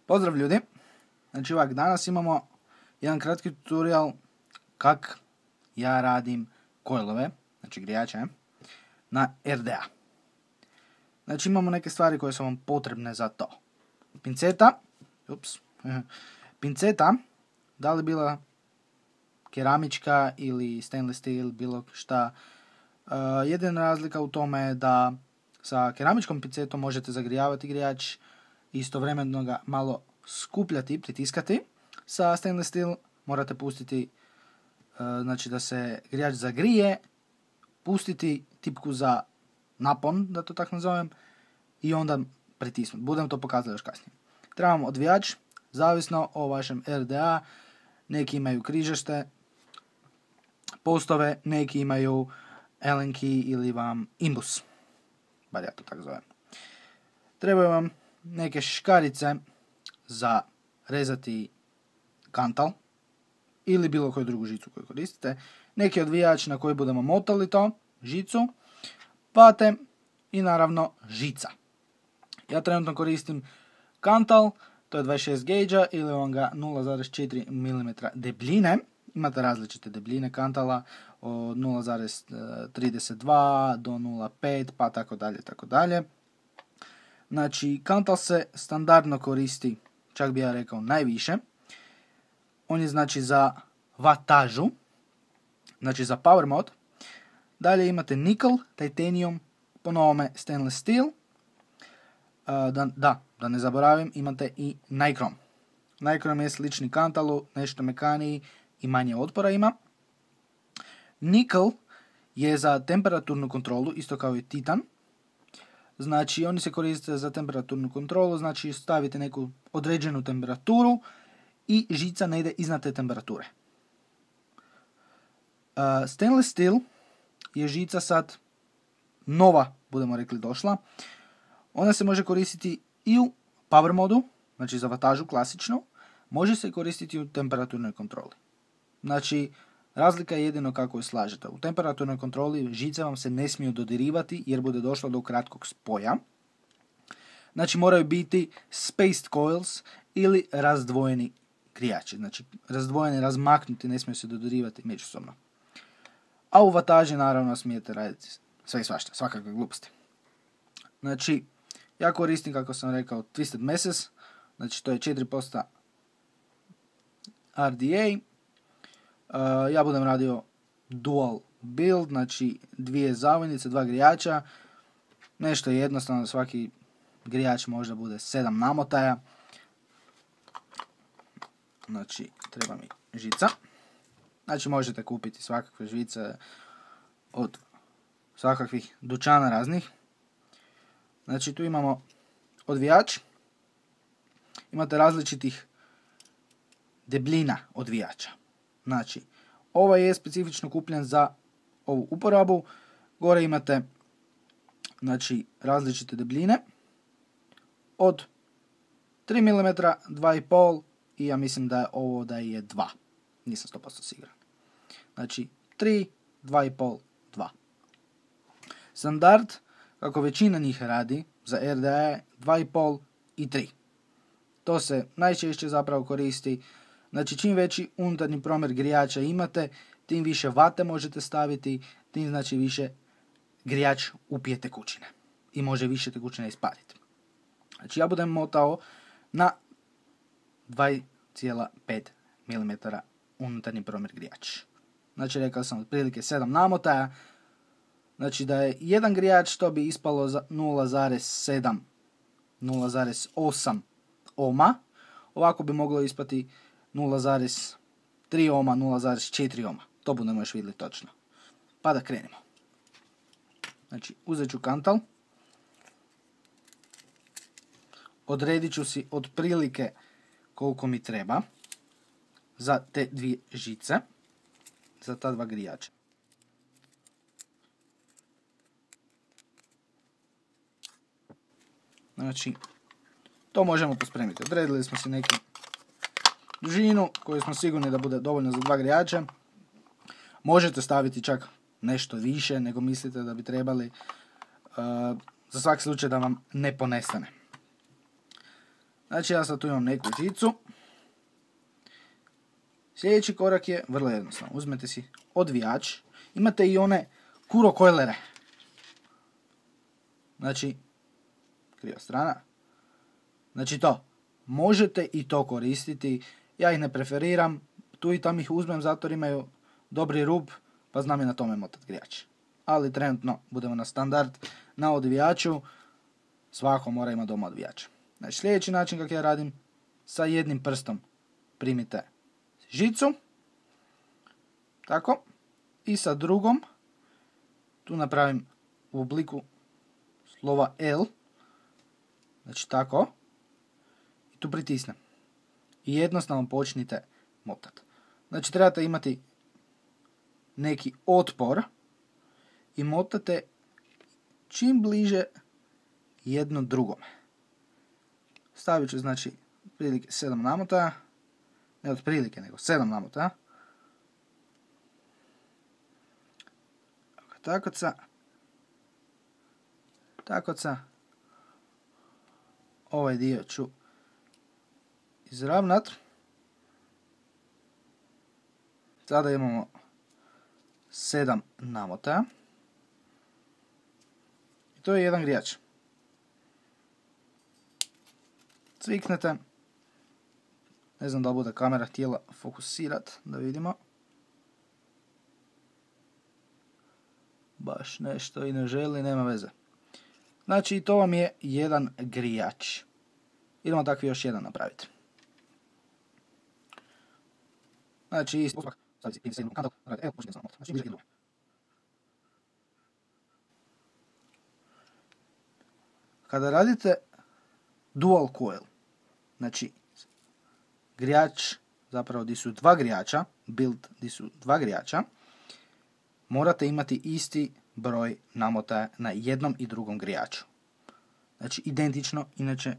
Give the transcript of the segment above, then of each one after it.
Pozdrav ljudi, znači ovak, danas imamo jedan kratki tutorial kak ja radim coilove, znači grijače, na RDA. Znači imamo neke stvari koje su vam potrebne za to. Pinceta, da li bila keramička ili stainless steel, bilo šta. Jedina razlika u tome je da sa keramičkom pincetom možete zagrijavati grijač, istovremeno ga malo skupljati, pritiskati. Sa stainless steel morate pustiti, znači da se grijač zagrije, pustiti tipku za napon, da to tako nazovem, i onda pritisnuti. Budem to pokazati još kasnije. Trebamo odvijač, zavisno o vašem RDA, neki imaju križaste postove, neki imaju Allen key ili vam imbus, bar ja to tako zovem. Trebaju vam neke škarice za rezati kantal ili bilo koju drugu žicu koju koristite, neki odvijač na koji budemo motali to, žicu, vate i naravno žica. Ja trenutno koristim kantal, to je 26 gauge ili vam ga 0,4 mm debljine. Imate različite debljine kantala od 0,32 do 0,5 pa tako dalje, tako dalje. Znači, kantal se standardno koristi, čak bi ja rekao najviše. On je znači za vatažu, znači za power mod. Dalje imate nikel, titanium, po novome stainless steel. Da ne zaboravim, imate i Nichrome. Nichrome je slični kantalu, nešto mekaniji i manje otpora ima. Nikel je za temperaturnu kontrolu, isto kao i titan. Znači, oni se koriste za temperaturnu kontrolu, znači stavite neku određenu temperaturu i žica ne ide iznad te temperature. Stainless steel je žica sad nova, budemo rekli, došla. Ona se može koristiti i u power modu, znači za vatažu klasično, može se koristiti u temperaturnoj kontroli. Znači, razlika je jedino kako je slažete. U temperaturnoj kontroli žice vam se ne smiju dodirivati jer bude došlo do kratkog spoja. Znači, moraju biti spaced coils ili razdvojeni grijači. Znači, razdvojeni, razmaknuti, ne smiju se dodirivati međusobno. A u vataži naravno smijete raditi sve i svašta, svakakve gluposti. Znači, ja koristim, kako sam rekao, Twisted Messes, znači to je 4% RDA. Ja budem radio dual build, znači dvije zavojnice, dva grijača. Nešto je jednostavno, svaki grijač možda bude 7 namotaja. Znači, treba mi žica. Znači, možete kupiti svakakve žice od svakakvih dućana raznih. Znači, tu imamo odvijač. Imate različitih debljina odvijača. Znači, ovaj je specifično kupljen za ovu uporabu. Gore imate, znači, različite debljine. Od 3 mm, 2,5 i ja mislim da je ovo da je 2. Nisam 100% siguran. Znači, 3, 2,5, 2. Standard, kako većina njih radi, za RDA je 2,5 i 3. To se najčešće zapravo koristi. Znači, čim veći unutarnji promjer grijača imate, tim više vate možete staviti, tim znači više grijač upije tekućine. I može više tekućine ispariti. Znači, ja budem motao na 2,5 mm unutarnji promjer grijač. Znači, rekao sam otprilike 7 namotaja. Znači, da je jedan grijač, to bi ispalo za 0,7, 0,8 ohma. Ovako bi moglo ispati 0,3 ohma, 0,4 ohma. To budemo još vidjeli točno. Pa da krenemo. Znači, uzet ću kantal. Odredit ću si otprilike koliko mi treba za te dvije žice, za ta dva grijača. Znači, to možemo pospremiti. Odredili smo si neku dužinu koju smo sigurni da bude dovoljno za dva grijača. Možete staviti čak nešto više nego mislite da bi trebali, za svaki slučaj da vam ne ponestane. Znači ja sad tu imam neku žicu. Sljedeći korak je vrlo jednostavno. Uzmete si odvijač. Imate i one kurokojlere. Znači, kriva strana. Znači to. Možete i to koristiti. Ja ih ne preferiram. Tu i tam ih uzmem zato jer imaju dobri rub. Pa znam i na tome motat grijač. Ali trenutno budemo na standard. Na odvijaču. Svako mora imati doma odvijač. Znači sljedeći način kako ja radim. Sa jednim prstom primite žicu. Tako. I sa drugom. Tu napravim u obliku slova L. Znači tako. I tu pritisnem. I jednostavno počnite motati. Znači trebate imati neki otpor. I motate čim bliže jedno drugome. Stavit ću znači otprilike 7 namotaja. Ne otprilike nego 7 namotaja. Takoca. Ovaj dio ću izravnat. Sada imamo 7 namotaja. I to je jedan grijač. Cviknete. Ne znam da li bude kamera htjela fokusirati, da vidimo. Baš nešto i ne želi, nema veze. Znači to vam je jedan grijač. Idemo takvi još jedan napraviti. Znači isti postupak. Kada radite dual coil, znači grijač, zapravo gdje su dva grijača, build gdje su dva grijača, morate imati isti broj namotaja na jednom i drugom grijaču. Znači identično, inače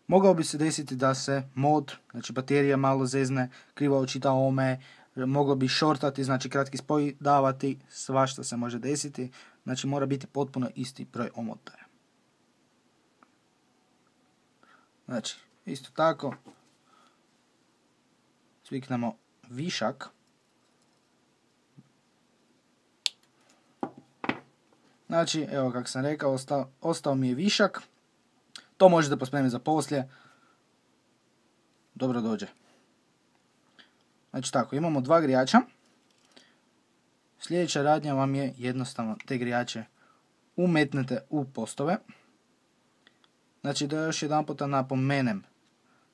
mogao bi se desiti da se mod, znači baterija malo zezne, krivo očita ome, moglo bi shortati, znači kratki spoj davati, svašta se može desiti, znači mora biti potpuno isti broj omotaja. Znači, isto tako, cviknemo višak. Znači, evo kako sam rekao, ostao mi je višak. To možete pospremiti za poslije. Dobro dođe. Znači tako, imamo dva grijača. Sljedeća radnja vam je jednostavno te grijače umetnete u postove. Znači da još jedan puta napomenem.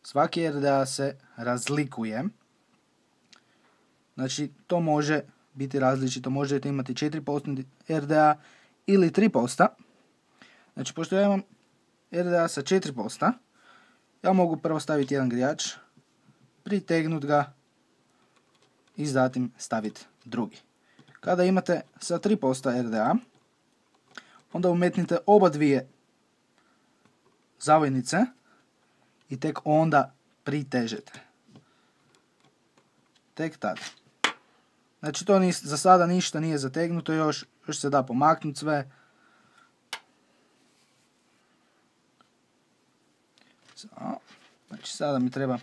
Svaki RDA se razlikuje. Znači to može biti različito. Možete imati 4% RDA ili 3%. Znači pošto ja imam RDA sa 4%, ja mogu prvo staviti jedan grijač, pritegnut ga i zatim staviti drugi. Kada imate sa 3% RDA, onda umetnite oba dvije zavojnice i tek onda pritežete. Tek tada. Znači to za sada ništa nije zategnuto još se da pomaknuti sve. Znači sada mi treba,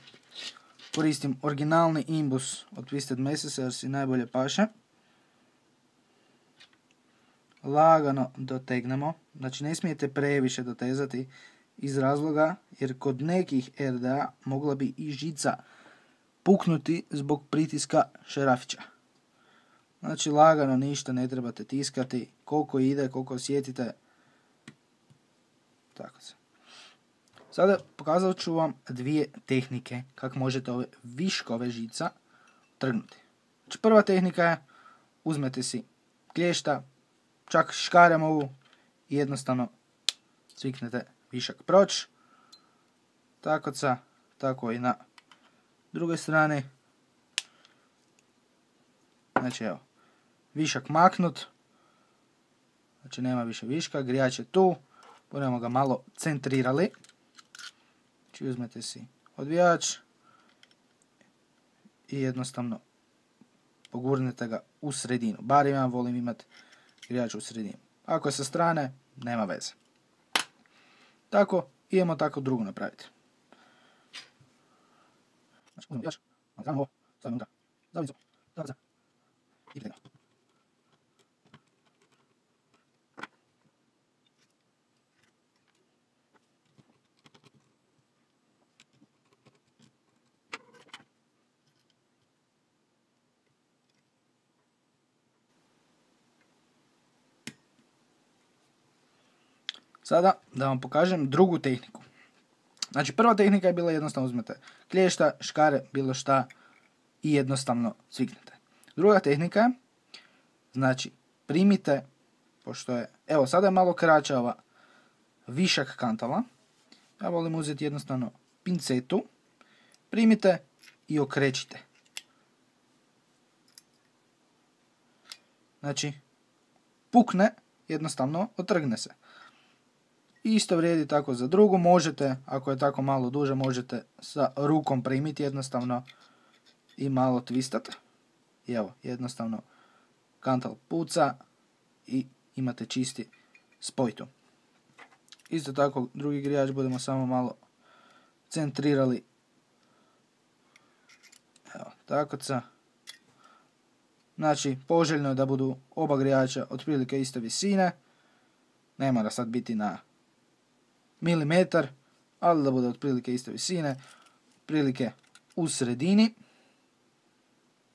koristim originalni imbus od Twisted Messes jer si najbolje paše. Lagano dotegnemo, znači ne smijete previše dotezati iz razloga jer kod nekih RDA mogla bi i žica puknuti zbog pritiska šarafića. Znači lagano, ništa ne trebate tiskati, koliko ide, koliko osjetite. Tako se. Sada pokazat ću vam dvije tehnike kako možete ove viškove žica trgnuti. Znači prva tehnika je, uzmete si klješta, čak škarem ovu i jednostavno cviknete višak proć. Tako i na drugoj strani. Znači evo, višak maknut. Znači nema više viška, grijač je tu. Budemo ga malo centrirali. Znači uzmete si odvijač i jednostavno pogurnete ga u sredinu. Bar ja volim imati grijač u sredinu. Ako je sa strane, nema veze. Tako, idemo tako drugo napraviti. Znači, uzmemo grijač, napravimo ovo, stavimo unutra zavinicu, zavca i pretenemo. Sada da vam pokažem drugu tehniku. Znači prva tehnika je bila jednostavno uzmete klješta, škare, bilo šta i jednostavno cviknete. Druga tehnika je, znači primite, pošto je, evo sada je malo kraća ova višak kantala, ja volim uzeti jednostavno pincetu, primite i okrećite. Znači pukne, jednostavno otrgne se. Isto vrijedi tako za drugu, možete, ako je tako malo duže, možete sa rukom primiti jednostavno i malo twistati. I evo, jednostavno kantal puca i imate čisti spoj tu. Isto tako, drugi grijač budemo samo malo centrirali. Evo, tako ca. Znači, poželjno je da budu oba grijača otprilike iste visine. Ne mora sad biti na milimetar, ali da bude otprilike iste visine, otprilike u sredini.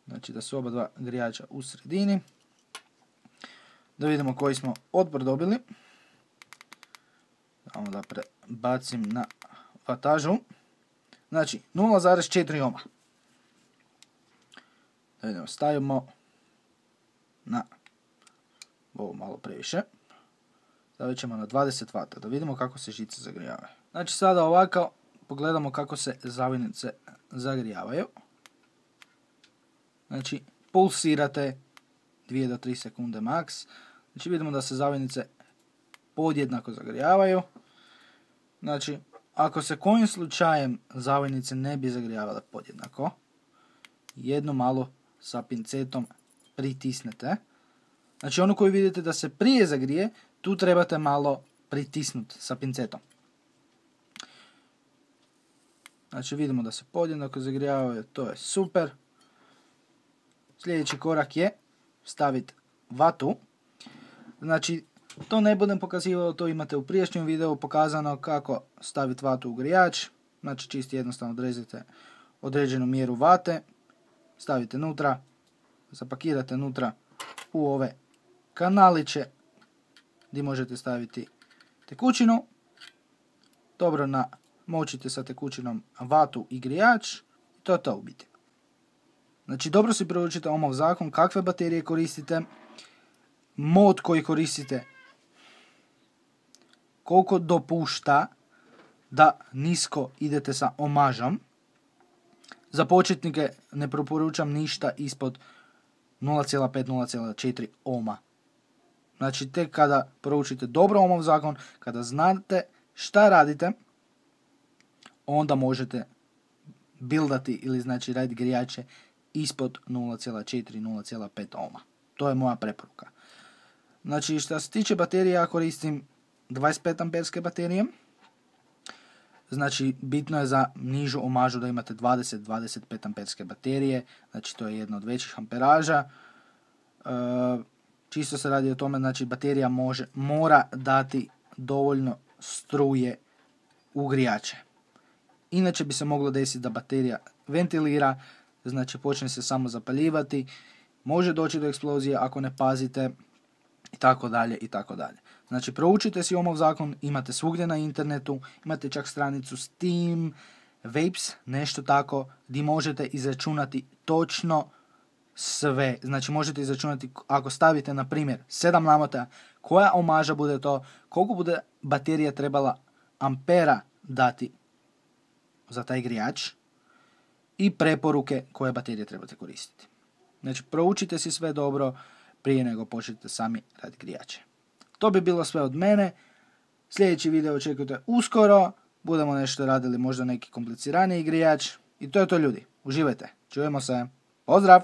Znači da su oba dva grijača u sredini. Da vidimo koji smo otpor dobili. Samo da prebacim na vatažu. Znači 0,4 ohma. Da vidimo, stavimo na ovo malo previše. Stavit ćemo na 20 W, da vidimo kako se žice zagrijavaju. Znači sada ovako pogledamo kako se zavinice zagrijavaju. Znači pulsirate 2 do 3 sekunde max. Znači vidimo da se zavinice podjednako zagrijavaju. Znači ako se kojim slučajem zavinice ne bi zagrijavale podjednako, jedno malo sa pincetom pritisnete. Znači onu koju vidite da se prije zagrije, tu trebate malo pritisnuti sa pincetom. Znači vidimo da se podjednako zagrijavaju, to je super. Sljedeći korak je staviti vatu. Znači to ne budem pokazivao, to imate u prijašnjem videu pokazano kako staviti vatu u grijač. Znači čisto jednostavno odrezite određenu mjeru vate, stavite nutra, zapakirate nutra u ove kanaliće gdje možete staviti tekućinu. Dobro namočite sa tekućinom vatu i grijač. To je to u biti. Znači dobro si proučite Ohmov zakon, kakve baterije koristite, mod koji koristite, koliko dopušta da nisko idete sa omažom. Za početnike ne preporučam ništa ispod 0,5-0,4 ohma. Znači tek kada proučite dobro Ohmov zakon, kada znate šta radite, onda buildati ili znači raditi grijače ispod 0,4-0,5 ohma. To je moja preporuka. Znači što se tiče baterije, ja koristim 25 amperske baterije. Znači bitno je za nižu omažu da imate 20-25 amperske baterije. Znači to je jedna od većih amperaža. Čisto se radi o tome, znači baterija mora dati dovoljno struje u grijače. Inače bi se moglo desiti da baterija ventilira, znači počne se samo zapaljivati, može doći do eksplozije ako ne pazite i tako dalje i tako dalje. Znači proučite si Ohmov zakon, imate svugdje na internetu, imate čak stranicu Steam, Vapes, nešto tako, gdje možete izračunati točno sve. Znači možete izračunati ako stavite na primjer 7 lamota, koja omaža bude to, koliko bude baterija trebala ampera dati za taj grijač i preporuke koje baterije trebate koristiti. Znači proučite si sve dobro prije nego počnete sami raditi grijače. To bi bilo sve od mene. Sljedeći video očekujte uskoro. Budemo nešto radili, možda neki kompliciraniji grijač. I to je to ljudi. Uživajte. Čujemo se. Pozdrav!